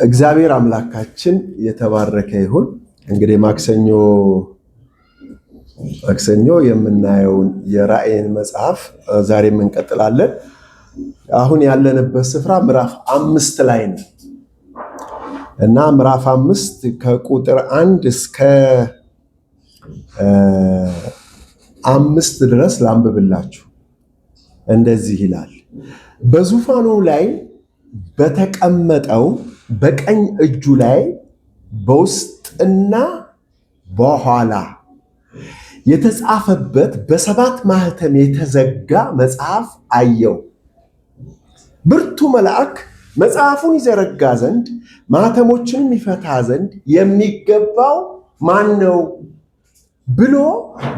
እግዚአብሔር አምላካችን የተባረከ ይሁን። እንግዲህ ማክሰኞ የምናየውን የራእይን መጽሐፍ ዛሬም እንቀጥላለን። አሁን ያለንበት ስፍራ ምዕራፍ 5 ላይ ነው እና ምዕራፍ 5 ከቁጥር 1 እስከ 5 ድረስ ላንብብላችሁ። እንደዚህ ይላል። በዙፋኑ ላይ በተቀመጠው በቀኝ እጁ ላይ በውስጥና በኋላ የተጻፈበት በሰባት ማኅተም የተዘጋ መጽሐፍ አየው። ብርቱ መልአክ መጽሐፉን ይዘረጋ ዘንድ ማኅተሞችንም ይፈታ ዘንድ የሚገባው ማን ነው ብሎ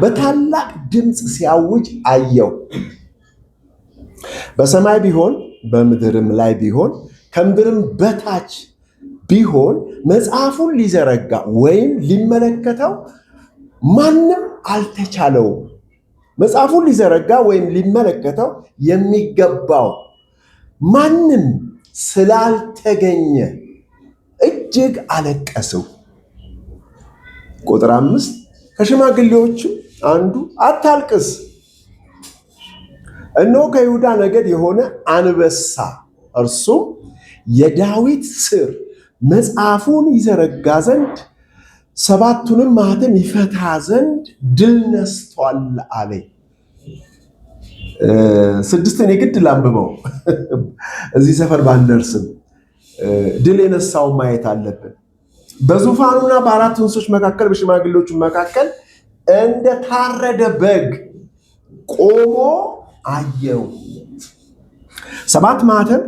በታላቅ ድምፅ ሲያውጅ አየው። በሰማይ ቢሆን በምድርም ላይ ቢሆን ከምድርም በታች ቢሆን መጽሐፉን ሊዘረጋ ወይም ሊመለከተው ማንም አልተቻለውም። መጽሐፉን ሊዘረጋ ወይም ሊመለከተው የሚገባው ማንም ስላልተገኘ እጅግ አለቀስሁ። ቁጥር 5 ከሽማግሌዎችም አንዱ አታልቅስ፣ እነሆ ከይሁዳ ነገድ የሆነ አንበሳ እርሱም የዳዊት ሥር መጽሐፉን ይዘረጋ ዘንድ ሰባቱንም ማኅተም ይፈታ ዘንድ ድል ነስቷል አለኝ። 6 የግድ ላንብበው እዚህ ሰፈር ባንደርስም ድል የነሳው ማየት አለብን። በዙፋኑና በአራት እንስሶች መካከል በሽማግሌዎቹ መካከል እንደታረደ በግ ቆሞ አየው። 7 ማኅተም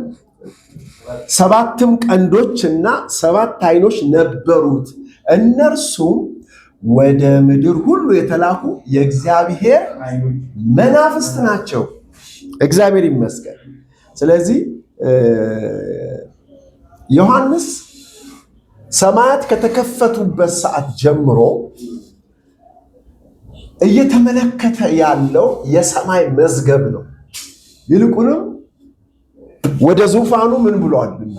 7ም ቀንዶችና 7 ዓይኖች ነበሩት። እነርሱም ወደ ምድር ሁሉ የተላኩ የእግዚአብሔር መናፍስት ናቸው። እግዚአብሔር ይመስገን። ስለዚህ ዮሐንስ ሰማያት ከተከፈቱበት ሰዓት ጀምሮ እየተመለከተ ያለው የሰማይ መዝገብ ነው። ይልቁንም ወደ ዙፋኑ ምን ብሏልና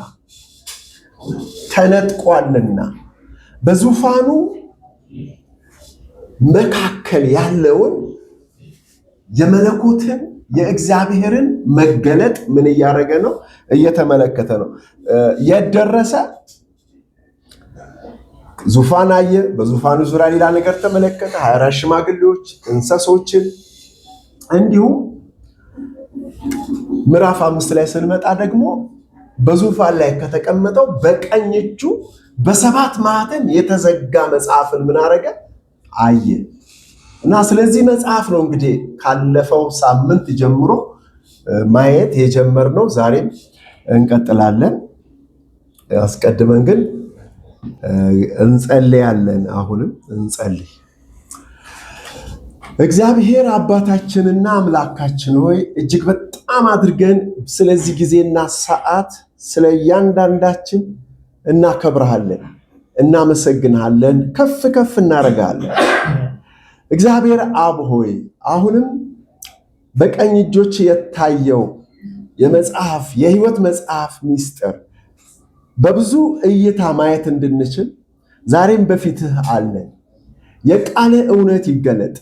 ተነጥቋልና በዙፋኑ መካከል ያለውን የመለኮትን የእግዚአብሔርን መገለጥ ምን እያደረገ ነው? እየተመለከተ ነው። የደረሰ ዙፋን አየ። በዙፋኑ ዙሪያ ሌላ ነገር ተመለከተ። 24 ሽማግሌዎች፣ እንስሶችን። እንዲሁም ምዕራፍ 5 ላይ ስንመጣ ደግሞ በዙፋን ላይ ከተቀመጠው በቀኝ እጁ በ7 ማኅተም የተዘጋ መጽሐፍን ምን አረገ? አየ። እና ስለዚህ መጽሐፍ ነው እንግዲህ ካለፈው ሳምንት ጀምሮ ማየት የጀመርነው። ዛሬም እንቀጥላለን። አስቀድመን ግን እንጸልያለን። አሁንም እንጸልይ። እግዚአብሔር አባታችንና አምላካችን ሆይ እጅግ በጣም አድርገን ስለዚህ ጊዜና ሰዓት ስለ እያንዳንዳችን እናከብረሃለን፣ እናመሰግንሃለን፣ ከፍ ከፍ እናደርጋለን። እግዚአብሔር አብ ሆይ አሁንም በቀኝ እጆች የታየው የመጽሐፍ የሕይወት መጽሐፍ ምስጢር በብዙ እይታ ማየት እንድንችል ዛሬም በፊትህ አለን። የቃለ እውነት ይገለጥ፣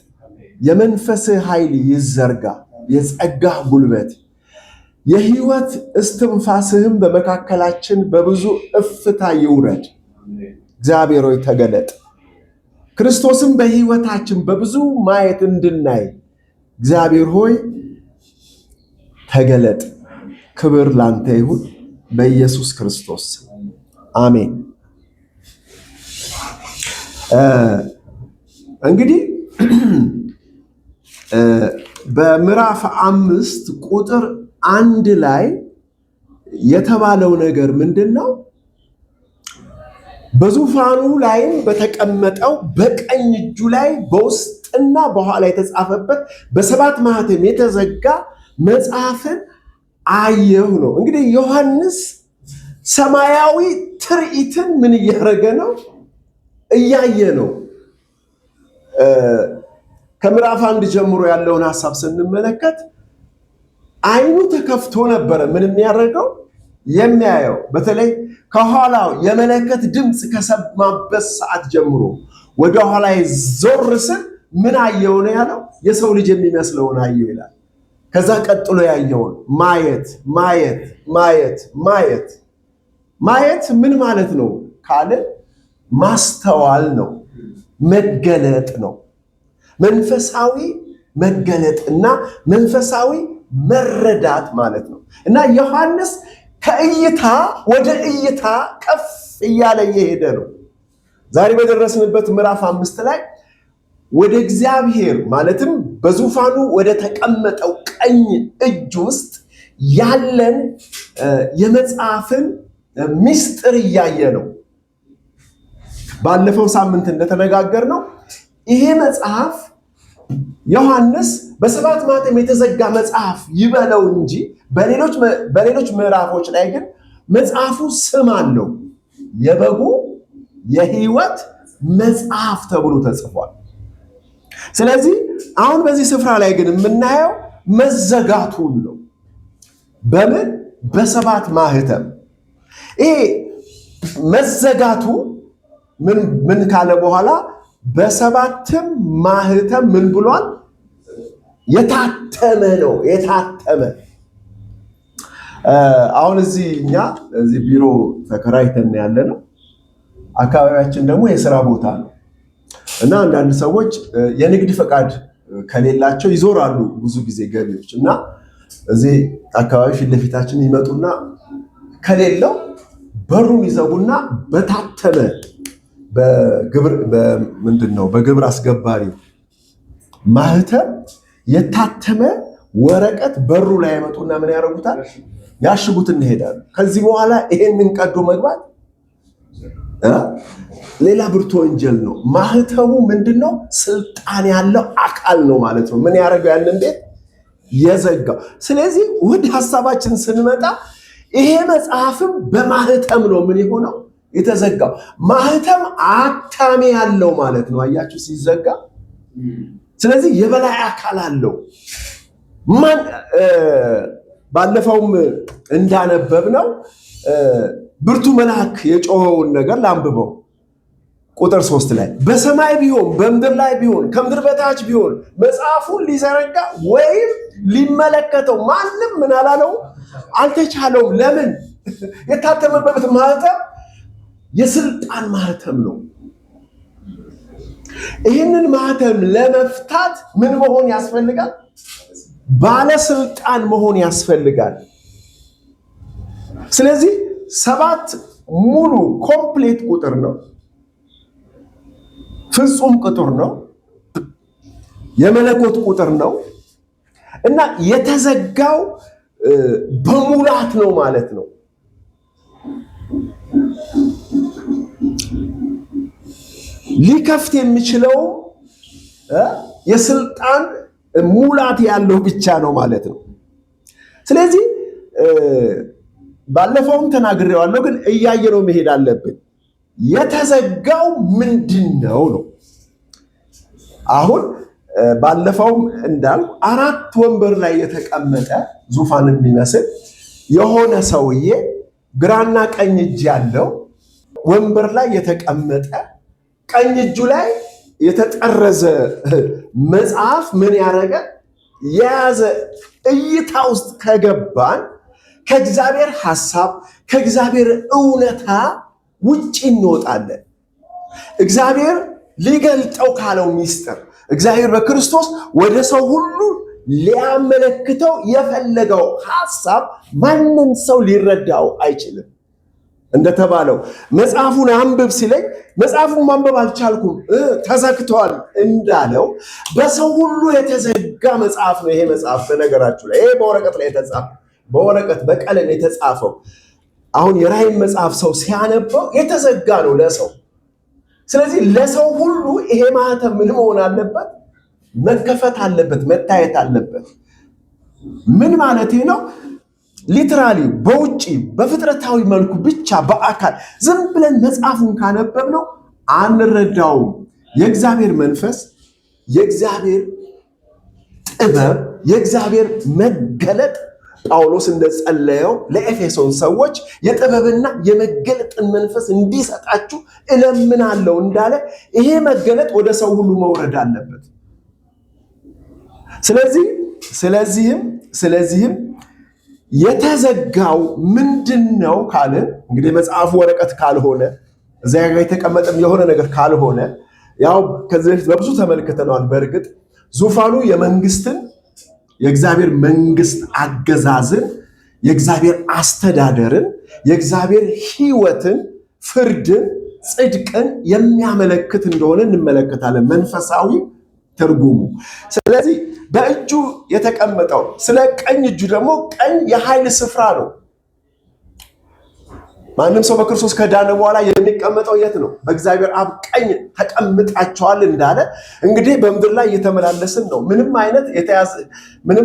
የመንፈስህ ኃይል ይዘርጋ፣ የጸጋህ ጉልበት የሕይወት እስትንፋስህም በመካከላችን በብዙ እፍታ ይውረድ። እግዚአብሔር ሆይ ተገለጥ። ክርስቶስም በሕይወታችን በብዙ ማየት እንድናይ እግዚአብሔር ሆይ ተገለጥ። ክብር ላንተ ይሁን በኢየሱስ ክርስቶስ አሜን። እንግዲህ በምዕራፍ 5 ቁጥር 1 ላይ የተባለው ነገር ምንድን ነው? በዙፋኑ ላይም በተቀመጠው በቀኝ እጁ ላይ በውስጥና በኋላ የተጻፈበት በ7 ማኅተም የተዘጋ መጽሐፍን አየሁ ነው። እንግዲህ ዮሐንስ ሰማያዊ ትርኢትን ምን እያደረገ ነው? እያየ ነው። ከምዕራፍ 1 ጀምሮ ያለውን ሐሳብ ስንመለከት አይኑ ተከፍቶ ነበረ። ምን የሚያደርገው? የሚያየው በተለይ ከኋላው የመለከት ድምፅ ከሰማበት ሰዓት ጀምሮ ወደ ኋላ ዞር ስል ምን አየው ነው ያለው? የሰው ልጅ የሚመስለውን አየው ይላል። ከዛ ቀጥሎ ያየውን ማየት ማየት ማየት ማየት ማየት ምን ማለት ነው ካለ ማስተዋል ነው፣ መገለጥ ነው። መንፈሳዊ መገለጥና መንፈሳዊ መረዳት ማለት ነው። እና ዮሐንስ ከእይታ ወደ እይታ ከፍ እያለ እየሄደ ነው። ዛሬ በደረስንበት ምዕራፍ 5 ላይ ወደ እግዚአብሔር ማለትም በዙፋኑ ወደ ተቀመጠው ቀኝ እጅ ውስጥ ያለን የመጽሐፍን ምስጢር እያየ ነው። ባለፈው ሳምንት እንደተነጋገርነው ይሄ መጽሐፍ ዮሐንስ በሰባት ማኅተም የተዘጋ መጽሐፍ ይበለው እንጂ በሌሎች ምዕራፎች ላይ ግን መጽሐፉ ስም አለው። የበጉ የሕይወት መጽሐፍ ተብሎ ተጽፏል። ስለዚህ አሁን በዚህ ስፍራ ላይ ግን የምናየው መዘጋቱን ነው። በምን? በሰባት ማኅተም። ይሄ መዘጋቱ ምን ካለ በኋላ በሰባትም ማኅተም ምን ብሏል? የታተመ ነው። የታተመ አሁን እኛ እዚህ ቢሮ ተከራይተን ያለ ነው። አካባቢያችን ደግሞ የሥራ ቦታ ነው እና አንዳንድ ሰዎች የንግድ ፈቃድ ከሌላቸው ይዞራሉ ብዙ ጊዜ ገቢዎች እና እዚህ አካባቢ ፊት ለፊታችን ይመጡና ከሌለው በሩን ይዘጉና በታተመ በግብር አስገባሪ ማኅተም የታተመ ወረቀት በሩ ላይ ያመጡና ምን ያደርጉታል? ያሽጉት እንሄዳሉ። ከዚህ በኋላ ይሄንን ቀዶ መግባት ሌላ ብርቱ ወንጀል ነው። ማኅተሙ ምንድነው? ስልጣን ያለው አካል ነው ማለት ነው። ምን ያደርገው? ያንን ቤት የዘጋው። ስለዚህ ወደ ሐሳባችን ስንመጣ ይሄ መጽሐፍም በማኅተም ነው ምን የሆነው? የተዘጋው። ማኅተም አታሚ ያለው ማለት ነው። አያችሁ ሲዘጋ። ስለዚህ የበላይ አካል አለው። ባለፈውም እንዳነበብነው ብርቱ መልአክ የጮኸውን ነገር ላንብበው። ቁጥር 3 ላይ በሰማይ ቢሆን በምድር ላይ ቢሆን ከምድር በታች ቢሆን መጽሐፉን ሊዘረጋ ወይም ሊመለከተው ማንም ምን አላለው? አልተቻለውም። ለምን? የታተመበት ማኅተም የስልጣን ማኅተም ነው። ይህንን ማኅተም ለመፍታት ምን መሆን ያስፈልጋል? ባለስልጣን መሆን ያስፈልጋል። ስለዚህ 7 ሙሉ ኮምፕሌት ቁጥር ነው። ፍጹም ቁጥር ነው። የመለኮት ቁጥር ነው እና የተዘጋው በሙላት ነው ማለት ነው። ሊከፍት የሚችለው የስልጣን ሙላት ያለው ብቻ ነው ማለት ነው። ስለዚህ ባለፈውም ተናግሬዋለሁ፣ ግን እያየነው መሄድ አለብን። የተዘጋው ምንድነው ነው። አሁን ባለፈውም እንዳልኩ 4 ወንበር ላይ የተቀመጠ ዙፋን የሚመስል የሆነ ሰውዬ ግራና ቀኝ እጅ ያለው ወንበር ላይ የተቀመጠ ቀኝ እጁ ላይ የተጠረዘ መጽሐፍ ምን ያደረገ የያዘ እይታ ውስጥ ከገባን ከእግዚአብሔር ሐሳብ ከእግዚአብሔር እውነታ ውጭ እንወጣለን። እግዚአብሔር ሊገልጠው ካለው ሚስጥር እግዚአብሔር በክርስቶስ ወደ ሰው ሁሉ ሊያመለክተው የፈለገው ሐሳብ ማንም ሰው ሊረዳው አይችልም። እንደተባለው መጽሐፉን አንብብ ሲለኝ መጽሐፉን ማንበብ አልቻልኩም ተዘግቷል እንዳለው በሰው ሁሉ የተዘጋ መጽሐፍ ነው ይሄ መጽሐፍ። በነገራችሁ ላይ ይሄ በወረቀት ላይ የተጻፈ በወረቀት በቀለም የተጻፈው አሁን የራእይን መጽሐፍ ሰው ሲያነበው የተዘጋ ነው ለሰው። ስለዚህ ለሰው ሁሉ ይሄ ማኅተም ምን መሆን አለበት? መከፈት አለበት፣ መታየት አለበት። ምን ማለት ነው? ሊትራሊ በውጪ በፍጥረታዊ መልኩ ብቻ በአካል ዝም ብለን መጽሐፉን ካነበብነው አንረዳውም። የእግዚአብሔር መንፈስ፣ የእግዚአብሔር ጥበብ፣ የእግዚአብሔር መገለጥ ጳውሎስ እንደጸለየው ለኤፌሶን ሰዎች የጥበብና የመገለጥን መንፈስ እንዲሰጣችሁ እለምናለሁ እንዳለ ይሄ መገለጥ ወደ ሰው ሁሉ መውረድ አለበት። ስለዚህም የተዘጋው ምንድነው ካልን እንግዲህ መጽሐፉ ወረቀት ካልሆነ እዚያ ጋር የተቀመጠም የሆነ ነገር ካልሆነ ያው ከዚህ በፊት በብዙ ተመልክተናል። በእርግጥ ዙፋኑ የመንግስትን የእግዚአብሔር መንግስት አገዛዝን የእግዚአብሔር አስተዳደርን የእግዚአብሔር ሕይወትን ፍርድን ጽድቅን የሚያመለክት እንደሆነ እንመለከታለን መንፈሳዊ ትርጉሙ። ስለዚህ በእጁ የተቀመጠው ስለ ቀኝ እጁ ደግሞ ቀኝ የኃይል ስፍራ ነው። ማንም ሰው በክርስቶስ ከዳነ በኋላ የሚቀመጠው የት ነው? በእግዚአብሔር አብ ቀኝ ተቀምጣቸዋል እንዳለ እንግዲህ በምድር ላይ እየተመላለስን ነው። ምንም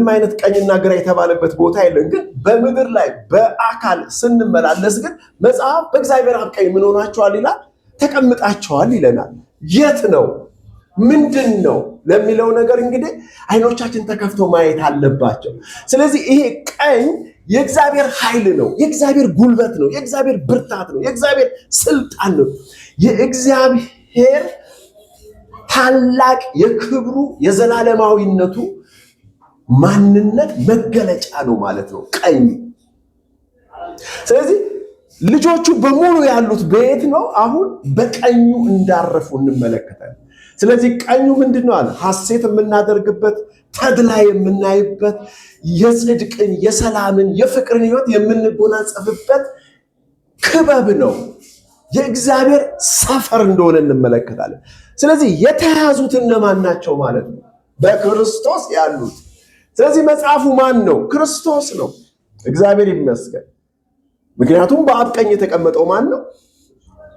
አይነት ቀኝና ግራ የተባለበት ቦታ የለም። ግን በምድር ላይ በአካል ስንመላለስ ግን መጽሐፍ በእግዚአብሔር አብ ቀኝ ምን ሆናቸዋል ይላል? ተቀምጣቸዋል ይለናል። የት ነው? ምንድን ነው ለሚለው ነገር እንግዲህ አይኖቻችን ተከፍቶ ማየት አለባቸው። ስለዚህ ይሄ ቀኝ የእግዚአብሔር ኃይል ነው፣ የእግዚአብሔር ጉልበት ነው፣ የእግዚአብሔር ብርታት ነው፣ የእግዚአብሔር ስልጣን ነው። የእግዚአብሔር ታላቅ የክብሩ የዘላለማዊነቱ ማንነት መገለጫ ነው ማለት ነው ቀኝ። ስለዚህ ልጆቹ በሙሉ ያሉት በየት ነው? አሁን በቀኙ እንዳረፉ እንመለከታለን። ስለዚህ ቀኙ ምንድነው አለ? ሐሴት የምናደርግበት ተድላ የምናይበት የጽድቅን የሰላምን የፍቅርን ሕይወት የምንጎናጸፍበት ክበብ ነው። የእግዚአብሔር ሰፈር እንደሆነ እንመለከታለን። ስለዚህ የተያዙት እነማን ናቸው ማለት ነው? በክርስቶስ ያሉት። ስለዚህ መጽሐፉ ማን ነው? ክርስቶስ ነው። እግዚአብሔር ይመስገን። ምክንያቱም በአብ ቀኝ የተቀመጠው ማን ነው?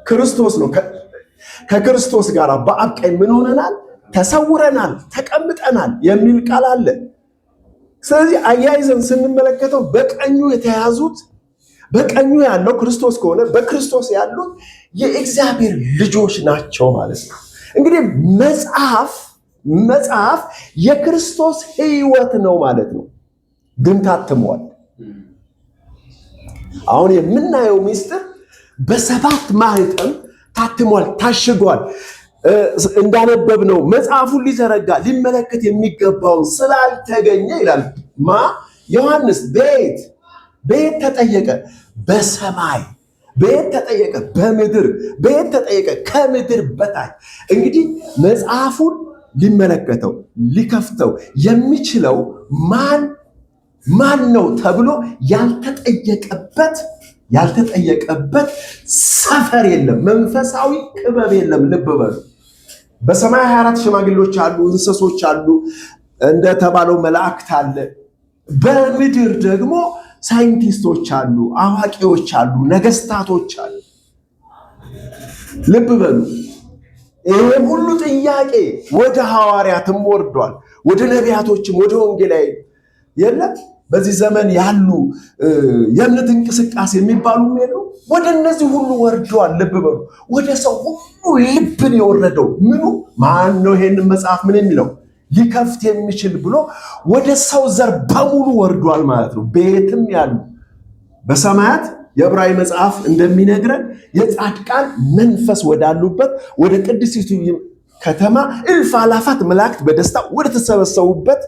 ክርስቶስ ነው። ከክርስቶስ ጋር በአብ ቀኝ ምን ሆነናል? ተሰውረናል፣ ተቀምጠናል የሚል ቃል አለ። ስለዚህ አያይዘን ስንመለከተው በቀኙ የተያዙት በቀኙ ያለው ክርስቶስ ከሆነ በክርስቶስ ያሉት የእግዚአብሔር ልጆች ናቸው ማለት ነው። እንግዲህ መጽሐፍ የክርስቶስ ሕይወት ነው ማለት ነው። ግን ታትሟል። አሁን የምናየው ምስጢር በሰባት ማኅተም ታትሟል፣ ታሽጓል። እንዳነበብነው መጽሐፉን ሊዘረጋ ሊመለከት የሚገባውን ስላልተገኘ ይላል ዮሐንስ በየት ተጠየቀ? በሰማይ። በየት ተጠየቀ? በምድር። በየት ተጠየቀ? ከምድር በታች። እንግዲህ መጽሐፉን ሊመለከተው ሊከፍተው የሚችለው ማን ነው ተብሎ ያልተጠየቀበት ሰፈር የለም፣ መንፈሳዊ ክበብ የለም። ልብ በሉ። በሰማይ 24 ሽማግሌዎች አሉ፣ እንስሶች አሉ፣ እንደተባለው መላእክት አለ። በምድር ደግሞ ሳይንቲስቶች አሉ፣ አዋቂዎች አሉ፣ ነገስታቶች አሉ። ልብ በሉ። ይሄ ሁሉ ጥያቄ ወደ ሐዋርያትም ወርዷል፣ ወደ ነቢያቶችም ወደ ወንጌላዊ የለም። በዚህ ዘመን ያሉ የእምነት እንቅስቃሴ የሚባሉ የሉ፣ ወደ እነዚህ ሁሉ ወርደዋል። ልብ በሉ። ወደ ሰው ሁሉ ልብን የወረደው ምኑ ማን ነው? ይሄንን መጽሐፍ ምን የሚለው ሊከፍት የሚችል ብሎ ወደ ሰው ዘር በሙሉ ወርዷል ማለት ነው። ቤትም ያሉ በሰማያት የዕብራዊ መጽሐፍ እንደሚነግረን የጻድቃን መንፈስ ወዳሉበት ወደ ቅድስቲቱ ከተማ እልፍ አላፋት መላእክት በደስታ ወደ ተሰበሰቡበት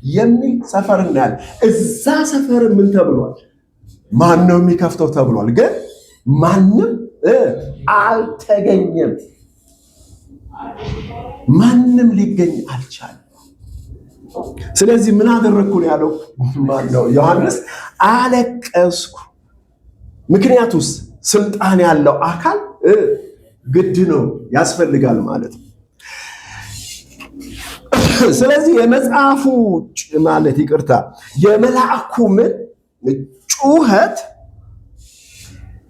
የሚል ሰፈር እናያለን። እዛ ሰፈር ምን ተብሏል? ማን ነው የሚከፍተው ተብሏል። ግን ማንም አልተገኘም። ማንም ሊገኝ አልቻለም። ስለዚህ ምን አደረግኩ ነው ያለው ማነው? ዮሐንስ አለቀስኩ። ምክንያቱስ ስልጣን ያለው አካል ግድ ነው ያስፈልጋል ማለት ነው። ስለዚህ የመጽሐፉ ማለት ይቅርታ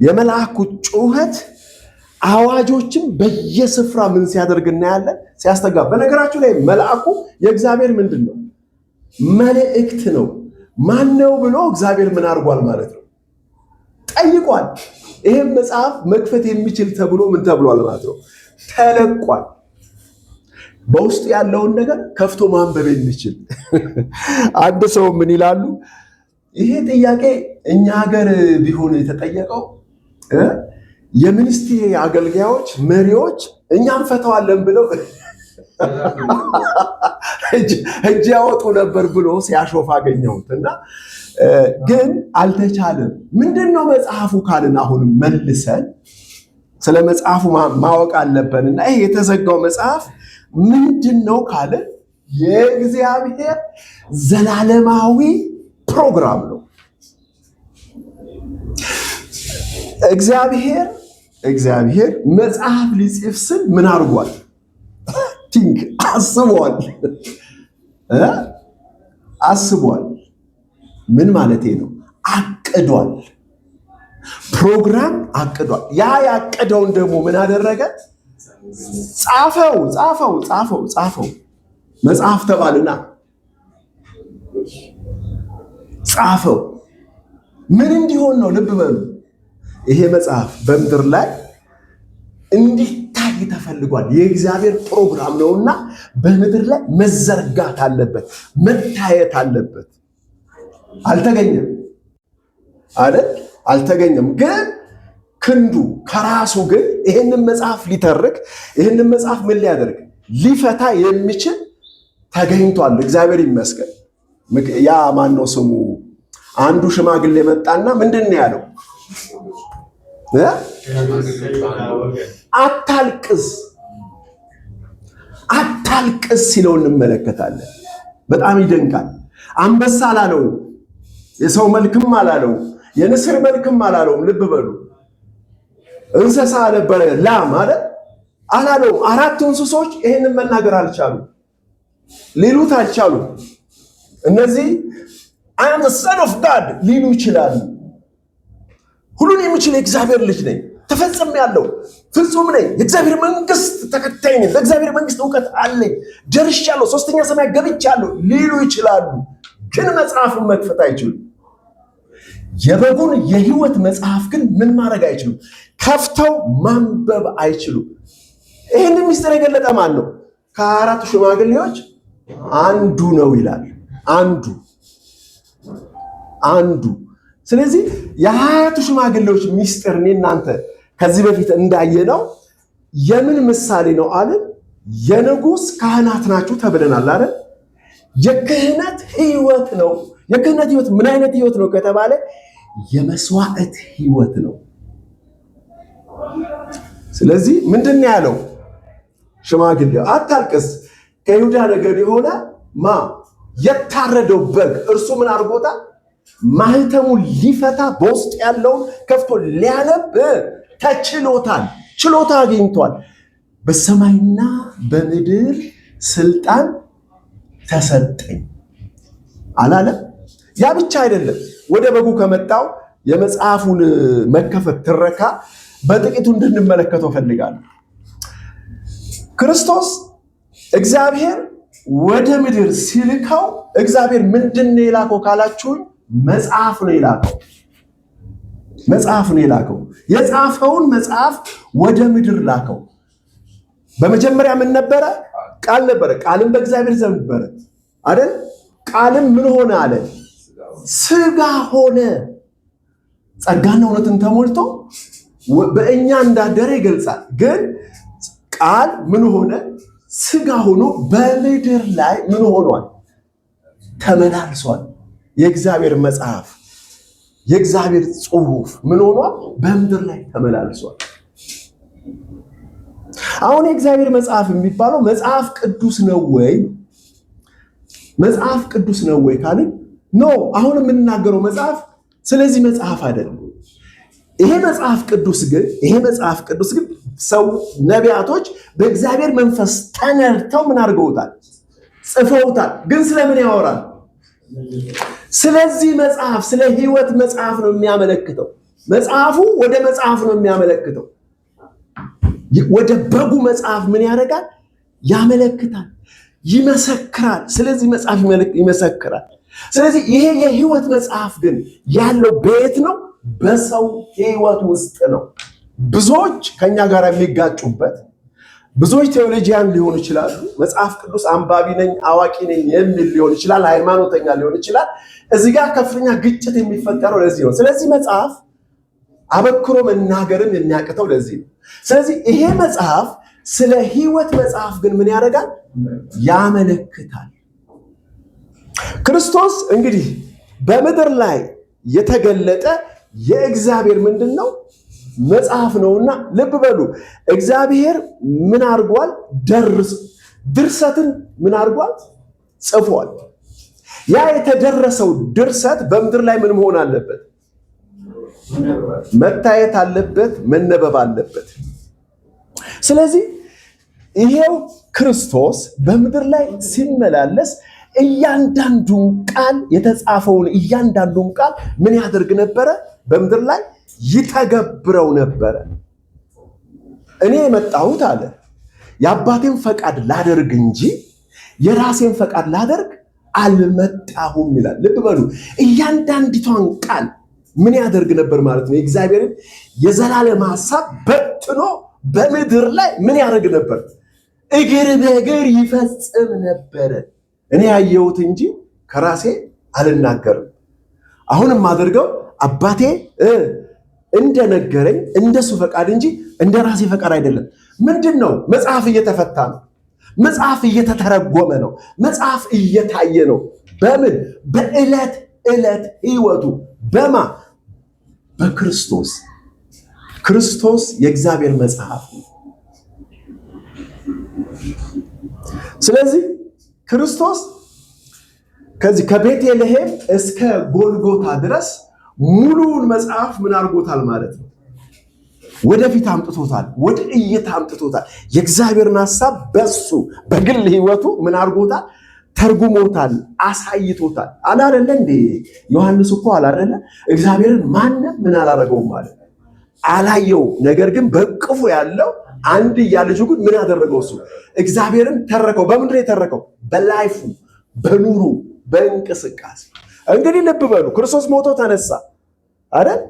የመልአኩ ጩኸት አዋጆችን በየስፍራ ምን ሲያደርግ እናያለን? ሲያስተጋባ። በነገራችሁ ላይ መልአኩ የእግዚአብሔር ምንድን ነው? መልእክት ነው። ማን ነው ብሎ እግዚአብሔር ምን አድርጓል ማለት ነው? ጠይቋል። ይህም መጽሐፍ መክፈት የሚችል ተብሎ ምን ተብሏል ማለት ነው? ተለቋል። በውስጡ ያለውን ነገር ከፍቶ ማንበብ የሚችል አንድ ሰው ምን ይላሉ? ይሄ ጥያቄ እኛ ሀገር ቢሆን የተጠየቀው የሚኒስትሪ አገልጋዮች መሪዎች እኛም ፈተዋለን ብለው እጅ ያወጡ ነበር ብሎ ሲያሾፍ አገኘሁትና ግን አልተቻለም። ምንድነው መጽሐፉ ካልን አሁንም መልሰን ስለ መጽሐፉ ማወቅ አለብንና ይሄ የተዘጋው መጽሐፍ ምንድነው ካልን የእግዚአብሔር ዘላለማዊ ፕሮግራም ነው። እግዚአብሔር መጽሐፍ ሊጽፍ ስል ምን አድርጓል? ቲንክ አስቧል። ምን ማለቴ ነው? አቅዷል። ፕሮግራም አቅዷል። ያ ያቀደውን ደግሞ ምን አደረገ? ጻፈው። መጽሐፍ ተባልና ጻፈው። ምን እንዲሆን ነው? ልብ በሉ። ይሄ መጽሐፍ በምድር ላይ እንዲታይ ተፈልጓል። የእግዚአብሔር ፕሮግራም ነውና በምድር ላይ መዘርጋት አለበት፣ መታየት አለበት። አልተገኘም አይደል? አልተገኘም። ግን ክንዱ ከራሱ ግን ይህንን መጽሐፍ ሊተርክ ይህንን መጽሐፍ ምን ሊያደርግ ሊፈታ የሚችል ተገኝቷል። እግዚአብሔር ይመስገን። ያ ማን ነው ስሙ? አንዱ ሽማግሌ መጣና ምንድን ነው ያለው? አታልቅስ ሲለው እንመለከታለን። በጣም ይደንቃል። አንበሳ አላለው፣ የሰው መልክም አላለው፣ የንስር መልክም አላለውም። ልብ በሉ። እንስሳ ነበረ፣ ላም አላለውም። አራቱ እንስሶች ይሄንን መናገር አልቻሉም፣ ሊሉት አልቻሉም። እነዚህ I am the son of God ሊሉ ይችላሉ። ሁሉን የሚችል የእግዚአብሔር ልጅ ነኝ፣ ተፈጽሜያለሁ፣ ፍጹም ነኝ፣ የእግዚአብሔር መንግስት ተከታይ ነኝ፣ ለእግዚአብሔር መንግስት እውቀት አለኝ፣ ደርሻለሁ፣ ሶስተኛ ሰማይ ገብቻለሁ ሊሉ ይችላሉ። ግን መጽሐፍን መክፈት አይችሉም። የበጉን የህይወት መጽሐፍ ግን ምን ማድረግ አይችሉም? ከፍተው ማንበብ አይችሉም። ይህንን ምስጢር የገለጠ ማን ነው? ከአራቱ ሽማግሌዎች አንዱ ነው ይላል። አንዱ። ስለዚህ የአራቱ ሽማግሌዎች ምስጢር እኔ እናንተ ከዚህ በፊት እንዳየነው የምን ምሳሌ ነው አለን? የንጉሥ ካህናት ናችሁ ተብለናል አይደል? የክህነት ህይወት ነው። የክህነት ህይወት ምን አይነት ህይወት ነው ከተባለ የመስዋዕት ህይወት ነው። ስለዚህ ምንድን ነው ያለው ሽማግሌው? አታልቅስ፣ ከይሁዳ ነገድ የሆነ የታረደው በግ እርሱ ምን አድርጎታል? ማህተሙን ሊፈታ በውስጥ ያለውን ከፍቶ ሊያነብ ተችሎታል። ችሎታ አግኝቷል። በሰማይና በምድር ስልጣን ተሰጠኝ አላለም? ያ ብቻ አይደለም። ወደ በጉ ከመጣው የመጽሐፉን መከፈት ትረካ በጥቂቱ እንድንመለከተው ፈልጋለሁ። ክርስቶስ እግዚአብሔር ወደ ምድር ሲልከው እግዚአብሔር ምንድን ነው የላከው ካላችሁኝ፣ መጽሐፍ ነው የላከው። የጻፈውን መጽሐፍ ወደ ምድር ላከው። በመጀመሪያ ምን ነበረ? ቃል ነበረ። ቃልም በእግዚአብሔር ዘንድ ነበረ አይደል? ቃልም ምን ሆነ አለ? ስጋ ሆነ፣ ጸጋና እውነትን ተሞልቶ በእኛ እንዳደረ ይገልጻል። ግን ቃል ምን ሆነ? ስጋ ሆኖ በምድር ላይ ምን ሆኗል? ተመላልሷል። የእግዚአብሔር መጽሐፍ፣ የእግዚአብሔር ጽሑፍ ምን ሆኗል? በምድር ላይ ተመላልሷል። አሁን የእግዚአብሔር መጽሐፍ የሚባለው መጽሐፍ ቅዱስ ነው ወይ? መጽሐፍ ቅዱስ ነው ወይ ካልን ኖ። አሁን የምንናገረው መጽሐፍ ስለዚህ መጽሐፍ አይደለም። ይሄ መጽሐፍ ቅዱስ ግን ሰው ነቢያቶች በእግዚአብሔር መንፈስ ተነድተው ምን አድርገውታል? ጽፈውታል። ግን ስለምን ያወራል? ስለዚህ መጽሐፍ፣ ስለ ሕይወት መጽሐፍ ነው የሚያመለክተው። መጽሐፉ ወደ መጽሐፍ ነው የሚያመለክተው። ወደ በጉ መጽሐፍ ምን ያደርጋል? ያመለክታል፣ ይመሰክራል። ስለዚህ መጽሐፍ ይመሰክራል። ስለዚህ ይሄ የሕይወት መጽሐፍ ግን ያለው በየት ነው? በሰው ሕይወት ውስጥ ነው። ብዙዎች ከኛ ጋር የሚጋጩበት፣ ብዙዎች ቴዎሎጂያን ሊሆኑ ይችላሉ። መጽሐፍ ቅዱስ አንባቢ ነኝ አዋቂ ነኝ የሚል ሊሆን ይችላል። ሃይማኖተኛ ሊሆን ይችላል። እዚህ ጋር ከፍተኛ ግጭት የሚፈጠረው ለዚህ ነው። ስለዚህ መጽሐፍ አበክሮ መናገርም የሚያቅተው ለዚህ ነው። ስለዚህ ይሄ መጽሐፍ ስለ ሕይወት መጽሐፍ ግን ምን ያደርጋል? ያመለክታል። ክርስቶስ እንግዲህ በምድር ላይ የተገለጠ የእግዚአብሔር ምንድን ነው? መጽሐፍ ነውና ልብ በሉ። እግዚአብሔር ምን አድርጓል? ድርሰትን ምን አድርጓል? ጽፏል። ያ የተደረሰው ድርሰት በምድር ላይ ምን መሆን አለበት? መታየት አለበት፣ መነበብ አለበት። ስለዚህ ይሄው ክርስቶስ በምድር ላይ ሲመላለስ እያንዳንዱን ቃል የተጻፈውን እያንዳንዱን ቃል ምን ያደርግ ነበረ? በምድር ላይ ይተገብረው ነበረ። እኔ የመጣሁት አለ የአባቴን ፈቃድ ላደርግ እንጂ የራሴን ፈቃድ ላደርግ አልመጣሁም ይላል። ልብ በሉ። እያንዳንዲቷን ቃል ምን ያደርግ ነበር ማለት ነው? የእግዚአብሔርን የዘላለም ሐሳብ በትኖ በምድር ላይ ምን ያደርግ ነበር? እግር በእግር ይፈጽም ነበረ። እኔ ያየሁት እንጂ ከራሴ አልናገርም። አሁንም አድርገው አባቴ እንደነገረኝ እንደሱ ፈቃድ እንጂ እንደ ራሴ ፈቃድ አይደለም። ምንድን ነው? መጽሐፍ እየተፈታ ነው። መጽሐፍ እየተተረጎመ ነው። መጽሐፍ እየታየ ነው። በምን? በዕለት ዕለት ሕይወቱ በማ በክርስቶስ። ክርስቶስ የእግዚአብሔር መጽሐፍ ነው። ስለዚህ ክርስቶስ ከዚህ ከቤተልሔም እስከ ጎልጎታ ድረስ ሙሉውን መጽሐፍ ምን አድርጎታል ማለት ነው? ወደፊት አምጥቶታል፣ ወደ እይታ አምጥቶታል። የእግዚአብሔርን ሐሳብ በሱ በግል ሕይወቱ ምን አድርጎታል? ተርጉሞታል፣ አሳይቶታል። አላደለ እንዴ? ዮሐንስ እኮ አላደለ እግዚአብሔርን ማንም ምን አላደረገውም ማለት አላየው። ነገር ግን በቅፉ ያለው አንድያ ልጁ ግን ምን ያደረገው? እሱ እግዚአብሔርን ተረከው። በምንድን ነው የተረከው? በላይፉ፣ በኑሩ፣ በእንቅስቃሴ። እንግዲህ ልብ በሉ፣ ክርስቶስ ሞቶ ተነሳ አይደል?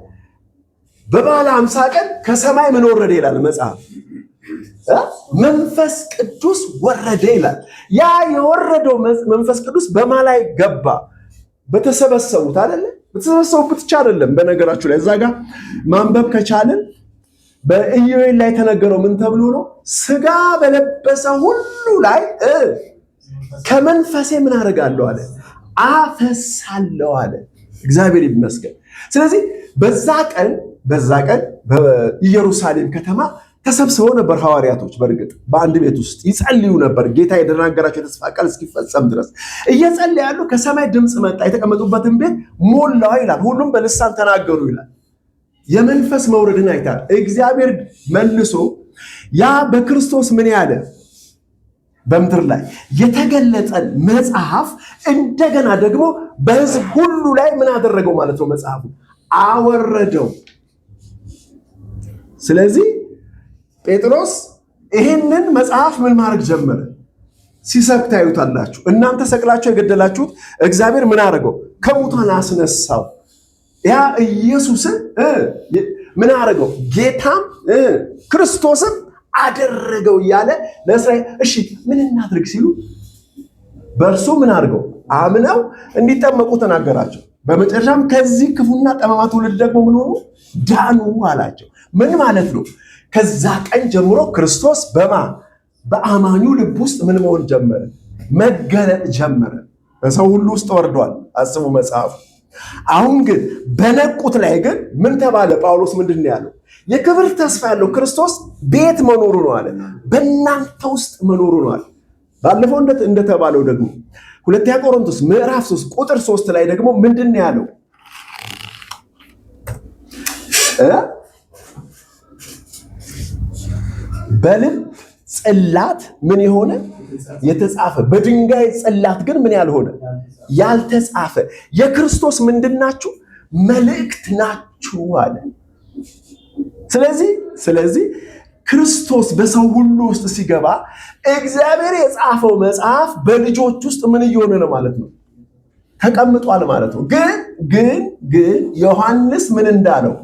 በበዓለ ሃምሳ ቀን ከሰማይ ምን ወረደ ይላል መጽሐፍ? መንፈስ ቅዱስ ወረደ ይላል። ያ የወረደው መንፈስ ቅዱስ በማ ላይ ገባ? በተሰበሰቡት አይደለ? በተሰበሰቡት ብቻ አይደለም። በነገራችሁ ላይ እዛ ጋር ማንበብ ከቻልን በኢዮኤል ላይ የተነገረው ምን ተብሎ ነው? ስጋ በለበሰ ሁሉ ላይ ከመንፈሴ ምን አደርጋለሁ አለ? አፈሳለሁ አለ። እግዚአብሔር ይመስገን። ስለዚህ በዛ ቀን በኢየሩሳሌም ከተማ ተሰብስበው ነበር ሐዋርያቶች። በእርግጥ በአንድ ቤት ውስጥ ይጸልዩ ነበር፣ ጌታ የተናገራቸው የተስፋ ቃል እስኪፈጸም ድረስ እየጸለያሉ ከሰማይ ድምፅ መጣ፣ የተቀመጡበትን ቤት ሞላው ይላል። ሁሉም በልሳን ተናገሩ ይላል። የመንፈስ መውረድን አይታል። እግዚአብሔር መልሶ ያ በክርስቶስ ምን ያለ በምድር ላይ የተገለጠን መጽሐፍ እንደገና ደግሞ በሕዝብ ሁሉ ላይ ምን አደረገው ማለት ነው? መጽሐፉ አወረደው። ስለዚህ ጴጥሮስ ይህንን መጽሐፍ ምን ማድረግ ጀመረ? ሲሰብክ ታዩታላችሁ። እናንተ ሰቅላችሁ የገደላችሁት እግዚአብሔር ምን አደረገው? ከሙታን አስነሳው። ያ ኢየሱስን ምን አደረገው? ጌታም ክርስቶስም አደረገው እያለ ለእስራኤል እሺ ምን እናድርግ ሲሉ በእርሱ ምን አድርገው አምነው እንዲጠመቁ ተናገራቸው። በመጨረሻም ከዚህ ክፉና ጠማማ ትውልድ ደግሞ ምን ሆኑ? ዳኑ አላቸው። ምን ማለት ነው? ከዛ ቀን ጀምሮ ክርስቶስ በአማኙ ልብ ውስጥ ምን መሆን ጀመረ? መገለጥ ጀመረ። በሰው ሁሉ ውስጥ ወርዷል። አስቡ መጽሐፉ። አሁን ግን በነቁት ላይ ግን ምን ተባለ? ጳውሎስ ምንድን ነው ያለው? የክብር ተስፋ ያለው ክርስቶስ ቤት መኖሩ ነው አለ። በእናንተ ውስጥ መኖሩ ነው አለ። ባለፈው እንደተባለው ደግሞ ሁለተኛ ቆሮንቶስ ምዕራፍ 3 ቁጥር 3 ላይ ደግሞ ምንድን ነው ያለው? በልብ ጽላት ምን የሆነ የተጻፈ፣ በድንጋይ ጽላት ግን ምን ያልሆነ ያልተጻፈ የክርስቶስ ምንድናችሁ? መልእክት ናችሁ አለ። ስለዚህ ክርስቶስ በሰው ሁሉ ውስጥ ሲገባ እግዚአብሔር የጻፈው መጽሐፍ በልጆች ውስጥ ምን እየሆነ ነው ማለት ነው? ተቀምጧል ማለት ነው። ግን ዮሐንስ ምን እንዳለው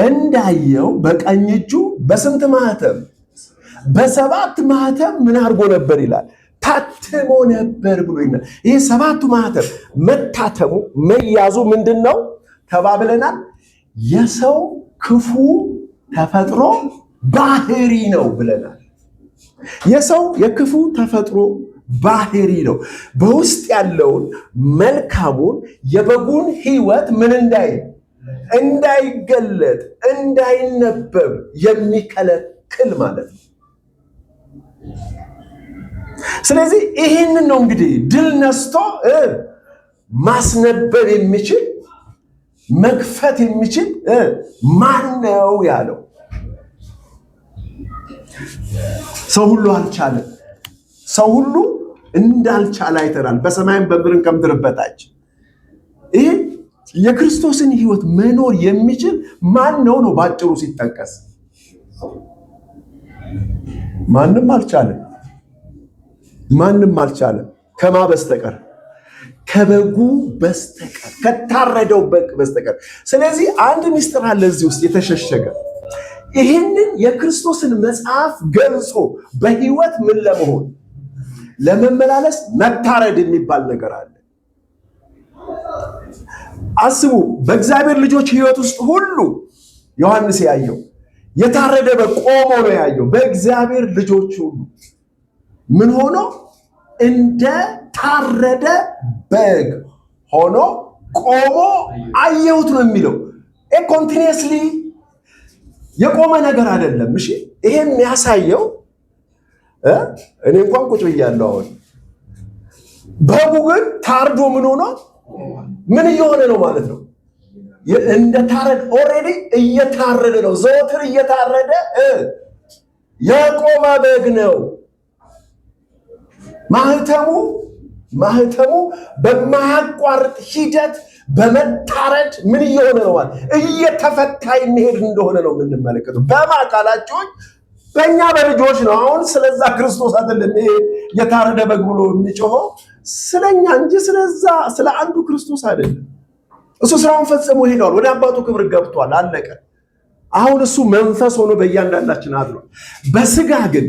እንዳየው በቀኝ እጁ በስንት ማህተም? በሰባት ማህተም ምን አድርጎ ነበር ይላል? ታትሞ ነበር ብሎ ይላል። ይሄ ሰባቱ ማህተም መታተሙ መያዙ ምንድነው ተባብለናል? የሰው ክፉ ተፈጥሮ ባህሪ ነው ብለናል። የሰው የክፉ ተፈጥሮ ባህሪ ነው። በውስጥ ያለውን መልካሙን የበጉን ሕይወት ምን እንዳይገለጥ እንዳይነበብ የሚከለክል ማለት ነው። ስለዚህ ይህንን ነው እንግዲህ ድል ነስቶ ማስነበብ የሚችል መክፈት የሚችል ማን ነው ያለው? ሰው ሁሉ አልቻለም። ሰው ሁሉ እንዳልቻለ አይተናል። በሰማይም በምድርም ከምድር በታች ይህ የክርስቶስን ሕይወት መኖር የሚችል ማን ነው ነው ባጭሩ ሲጠቀስ ማንም አልቻለም። ማንም አልቻለም። ከማ በስተቀር? ከበጉ በስተቀር፣ ከታረደው በግ በስተቀር። ስለዚህ አንድ ምስጢር አለ እዚህ ውስጥ የተሸሸገ። ይህንን የክርስቶስን መጽሐፍ ገልጾ በሕይወት ምን ለመሆን ለመመላለስ መታረድ የሚባል ነገር አለ። አስቡ፣ በእግዚአብሔር ልጆች ሕይወት ውስጥ ሁሉ ዮሐንስ ያየው የታረደ በግ ቆሞ ነው ያየው። በእግዚአብሔር ልጆች ሁሉ ምን ሆኖ? እንደ ታረደ በግ ሆኖ ቆሞ አየሁት ነው የሚለው። ኮንቲኒየስሊ የቆመ ነገር አይደለም። እሺ፣ ይሄ የሚያሳየው እኔ እንኳን ቁጭ ብያለሁ። አሁን በጉ ግን ታርዶ ምን ሆኖ ምን እየሆነ ነው ማለት ነው? እንደ ታረደ ኦልሬዲ እየታረደ ነው። ዘወትር እየታረደ የቆመ በግ ነው። ማህተሙ በማያቋርጥ ሂደት በመታረድ ምን እየሆነ ነው ማለት እየተፈታ የሚሄድ እንደሆነ ነው የምንመለከተው። በማካላቸው በእኛ በልጆች ነው። አሁን ስለዛ ክርስቶስ አይደለም ይሄ የታረደ በግ ብሎ የሚጮኸው ስለኛ እንጂ ስለ አንዱ ክርስቶስ አይደለም። እሱ ስራውን ፈጽሞ ሄዷል። ወደ አባቱ ክብር ገብቷል። አለቀ። አሁን እሱ መንፈስ ሆኖ በእያንዳንዳችን አድሯል። በስጋ ግን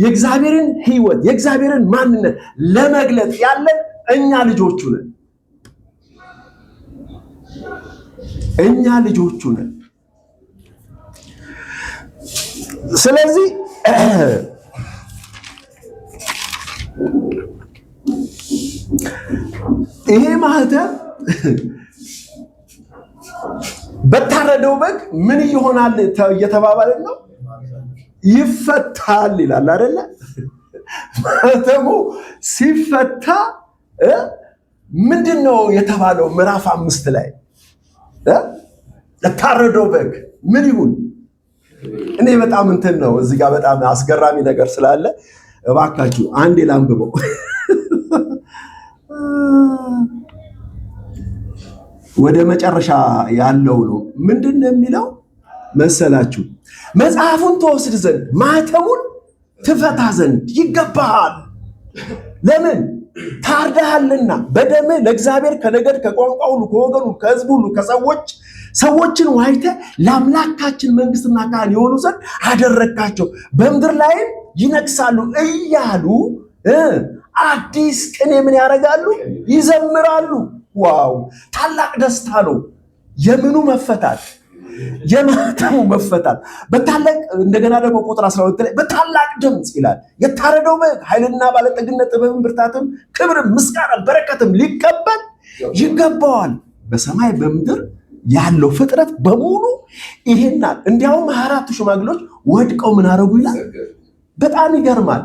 የእግዚአብሔርን ሕይወት የእግዚአብሔርን ማንነት ለመግለጥ ያለን እኛ ልጆቹ ነን። እኛ ልጆቹ ነን። ስለዚህ ይሄ ማህተም በታረደው በግ ምን ይሆናል እየተባባልን ነው? ይፈታል ይላል አይደለ? ማህተሙ ሲፈታ ምንድነው የተባለው? ምዕራፍ 5 ላይ ለታረደው በግ ምን ይሁን? እኔ በጣም እንትን ነው እዚህ ጋር በጣም አስገራሚ ነገር ስላለ እባካችሁ አንዴ ላንብበው። ወደ መጨረሻ ያለው ነው። ምንድነው የሚለው መሰላችሁ? መጽሐፉን ትወስድ ዘንድ ማህተሙን ትፈታ ዘንድ ይገባሃል። ለምን? ታርደሃልና በደምህ ለእግዚአብሔር ከነገድ ከቋንቋ ሁሉ ከወገኑ ከሕዝብ ሁሉ ሰዎችን ዋይተ ለአምላካችን መንግስትና ካህን የሆኑ ዘንድ አደረግካቸው፣ በምድር ላይም ይነግሳሉ እያሉ አዲስ ቅኔ ምን ያደርጋሉ? ይዘምራሉ። ዋው! ታላቅ ደስታ ነው። የምኑ መፈታት? የማህተሙ መፈታት በታላቅ እንደገና ደግሞ ቁጥር 12 ላይ በታላቅ ድምፅ ይላል የታረደው በግ ኃይልና ባለጠግነት ጥበብን ብርታትም ክብርም ምስጋና በረከትም ሊቀበል ይገባዋል። በሰማይ በምድር ያለው ፍጥረት በሙሉ ይሄናል። እንዲያውም 24ቱ ሽማግሌዎች ወድቀው ምን አረጉ ይላል። በጣም ይገርማል።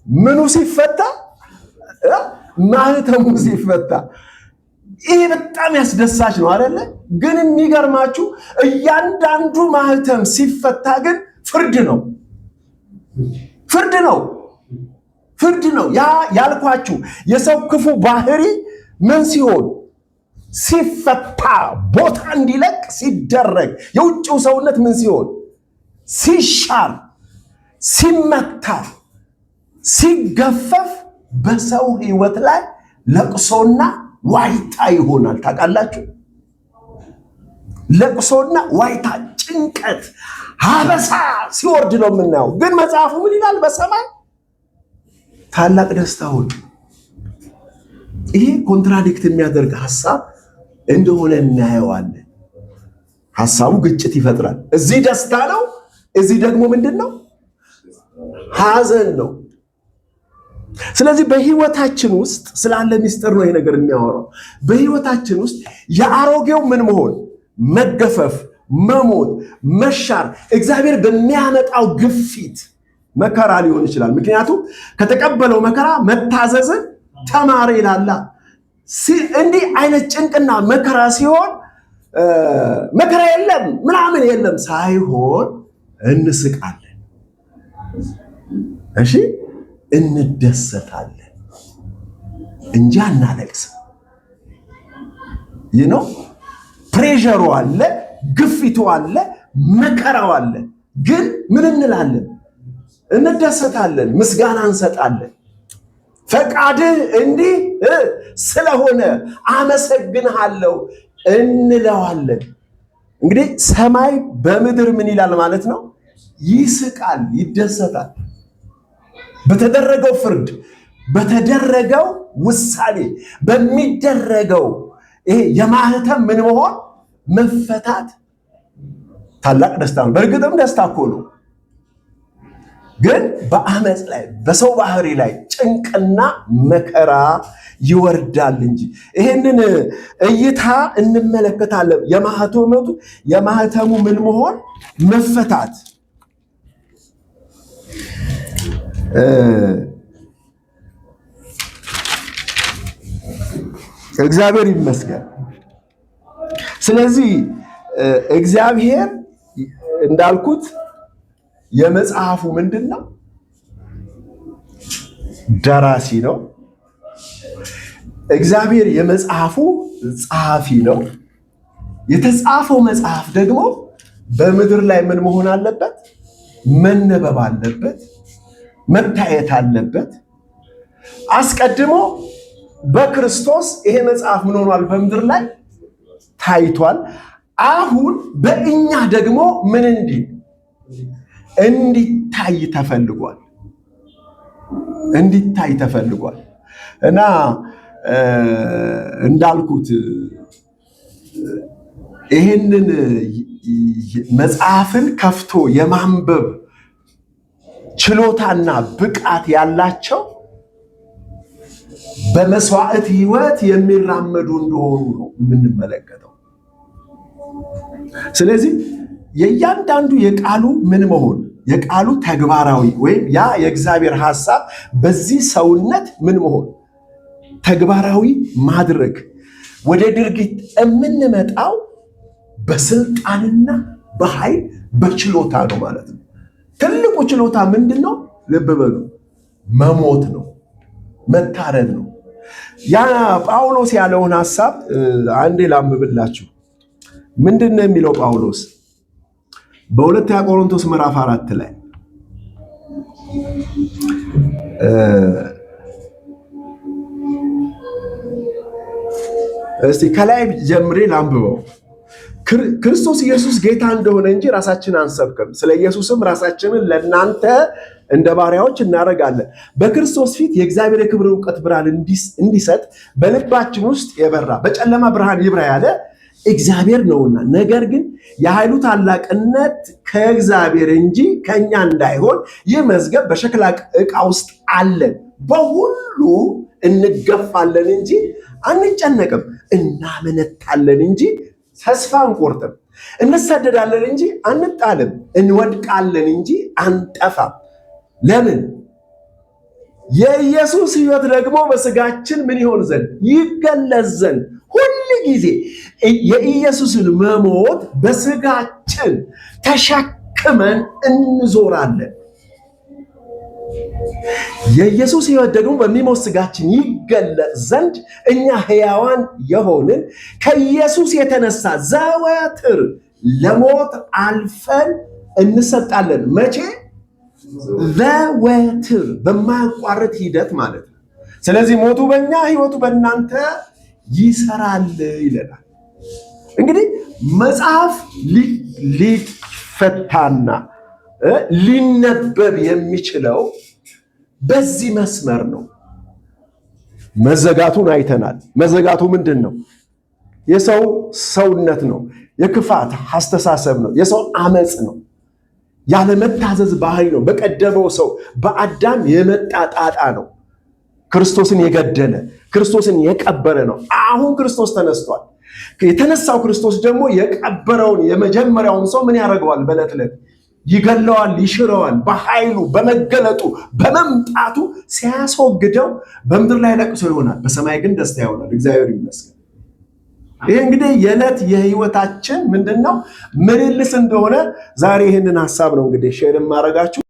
ምኑ ሲፈታ? ማህተሙ ሲፈታ። ይሄ በጣም ያስደሳች ነው አይደለ? ግን የሚገርማችሁ እያንዳንዱ ማህተም ሲፈታ ግን ፍርድ ነው። ያ ያልኳችሁ የሰው ክፉ ባህሪ ምን ሲሆን ሲፈታ ቦታ እንዲለቅ ሲደረግ፣ የውጭው ሰውነት ምን ሲሆን ሲሻር፣ ሲመታ፣ ሲገፈፍ በሰው ሕይወት ላይ ለቅሶና ዋይታ ይሆናል። ታውቃላችሁ? ለቅሶና ዋይታ ጭንቀት፣ አበሳ ሲወርድ ነው የምናየው። ግን መጽሐፉ ምን ይላል? በሰማይ ታላቅ ደስታ ሆነ። ይሄ ኮንትራዲክት የሚያደርግ ሐሳብ እንደሆነ እናየዋለን። ሐሳቡ ግጭት ይፈጥራል። እዚህ ደስታ ነው፣ እዚህ ደግሞ ምንድን ነው? ሐዘን ነው። ስለዚህ በህይወታችን ውስጥ ስላለ ሚስጥር ነው ይሄ ነገር የሚያወራው። በህይወታችን ውስጥ የአሮጌው ምን መሆን? መገፈፍ፣ መሞት፣ መሻር እግዚአብሔር በሚያመጣው ግፊት መከራ ሊሆን ይችላል። ምክንያቱም ከተቀበለው መከራ መታዘዝን ተማረ ይላል። እንዲህ አይነት ጭንቅና መከራ ሲሆን መከራ የለም ምናምን የለም ሳይሆን እንስቃለን፣ እሺ እንደሰታለን እንጂ አናለቅስም። ይህ ነው ፕሬሸሩ አለ፣ ግፊቱ አለ፣ መከራው አለ። ግን ምን እንላለን? እንደሰታለን፣ ምስጋና እንሰጣለን። ፈቃድህ እንዲህ ስለሆነ አመሰግንሃለሁ እንለዋለን። እንግዲህ ሰማይ በምድር ምን ይላል ማለት ነው? ይስቃል፣ ይደሰታል። በተደረገው ፍርድ፣ በተደረገው ውሳኔ፣ በሚደረገው ይሄ የማህተም ምን መሆን? መፈታት ታላቅ ደስታ ነው። በእርግጥም ደስታ እኮ ነው። ግን በአመፅ ላይ በሰው ባህሪ ላይ ጭንቅና መከራ ይወርዳል እንጂ። ይሄንን እይታ እንመለከታለን። የማህተሙ ምን መሆን? መፈታት። እግዚአብሔር ይመስገን። ስለዚህ እግዚአብሔር እንዳልኩት የመጽሐፉ ምንድን ነው? ደራሲ ነው። እግዚአብሔር የመጽሐፉ ጸሐፊ ነው። የተጻፈው መጽሐፍ ደግሞ በምድር ላይ ምን መሆን አለበት? መነበብ አለበት፣ መታየት አለበት። አስቀድሞ በክርስቶስ ይሄ መጽሐፍ ምን ሆኗል? በምድር ላይ ታይቷል። አሁን በእኛ ደግሞ ምን እንዲታይ ተፈልጓል። እንዲታይ ተፈልጓል እና እንዳልኩት ይህንን መጽሐፍን ከፍቶ የማንበብ ችሎታና ብቃት ያላቸው በመስዋዕት ሕይወት የሚራመዱ እንደሆኑ ነው የምንመለከተው። ስለዚህ የእያንዳንዱ የቃሉ ምን መሆን? የቃሉ ተግባራዊ ወይም ያ የእግዚአብሔር ሐሳብ በዚህ ሰውነት ምን መሆን? ተግባራዊ ማድረግ። ወደ ድርጊት የምንመጣው በስልጣንና በኃይል በችሎታ ነው ማለት ነው። ትልቁ ችሎታ ምንድን ነው? ልብ በሉ፣ መሞት ነው፣ መታረድ ነው። ያ ጳውሎስ ያለውን ሐሳብ አንዴ ላምብላችሁ። ምንድን ነው የሚለው ጳውሎስ? በሁለተኛ ቆሮንቶስ ምዕራፍ 4 ላይ እስቲ ከላይ ጀምሬ ላንብበው። ክርስቶስ ኢየሱስ ጌታ እንደሆነ እንጂ ራሳችን አንሰብክም። ስለ ኢየሱስም ራሳችንን ለእናንተ እንደ ባሪያዎች እናደርጋለን። በክርስቶስ ፊት የእግዚአብሔር የክብር እውቀት ብርሃን እንዲሰጥ በልባችን ውስጥ የበራ በጨለማ ብርሃን ይብራ ያለ እግዚአብሔር ነውና፣ ነገር ግን የኃይሉ ታላቅነት ከእግዚአብሔር እንጂ ከእኛ እንዳይሆን ይህ መዝገብ በሸክላ ዕቃ ውስጥ አለን። በሁሉ እንገፋለን እንጂ አንጨነቅም፣ እናመነታለን እንጂ ተስፋ አንቆርጥም፣ እንሰደዳለን እንጂ አንጣልም፣ እንወድቃለን እንጂ አንጠፋም። ለምን? የኢየሱስ ሕይወት ደግሞ በስጋችን ምን ይሆን ዘንድ? ይገለጽ ዘንድ ሁል ጊዜ የኢየሱስን መሞት በስጋችን ተሸክመን እንዞራለን። የኢየሱስ ሕይወት ደግሞ በሚሞት ስጋችን ይገለጽ ዘንድ እኛ ሕያዋን የሆንን ከኢየሱስ የተነሳ ዘወትር ለሞት አልፈን እንሰጣለን። መቼ? ዘወትር፣ በማያቋርጥ ሂደት ማለት ነው። ስለዚህ ሞቱ በእኛ ሕይወቱ በእናንተ ይሰራል ይለናል። እንግዲህ መጽሐፍ ሊፈታና ሊነበብ የሚችለው በዚህ መስመር ነው። መዘጋቱን አይተናል። መዘጋቱ ምንድን ነው? የሰው ሰውነት ነው። የክፋት አስተሳሰብ ነው። የሰው አመፅ ነው። ያለመታዘዝ ባህሪ ነው። በቀደመው ሰው በአዳም የመጣ ጣጣ ነው። ክርስቶስን የገደለ ክርስቶስን የቀበረ ነው። አሁን ክርስቶስ ተነስቷል። የተነሳው ክርስቶስ ደግሞ የቀበረውን የመጀመሪያውን ሰው ምን ያደርገዋል? በዕለት ዕለት ይገለዋል፣ ይሽረዋል። በኃይሉ በመገለጡ በመምጣቱ ሲያስወግደው በምድር ላይ ለቅሶ ይሆናል፣ በሰማይ ግን ደስታ ይሆናል። እግዚአብሔር ይመስገን። ይሄ እንግዲህ የዕለት የህይወታችን ምንድነው ምልልስ እንደሆነ ዛሬ ይህንን ሐሳብ ነው እንግዲህ ሼር ማድረጋችሁ።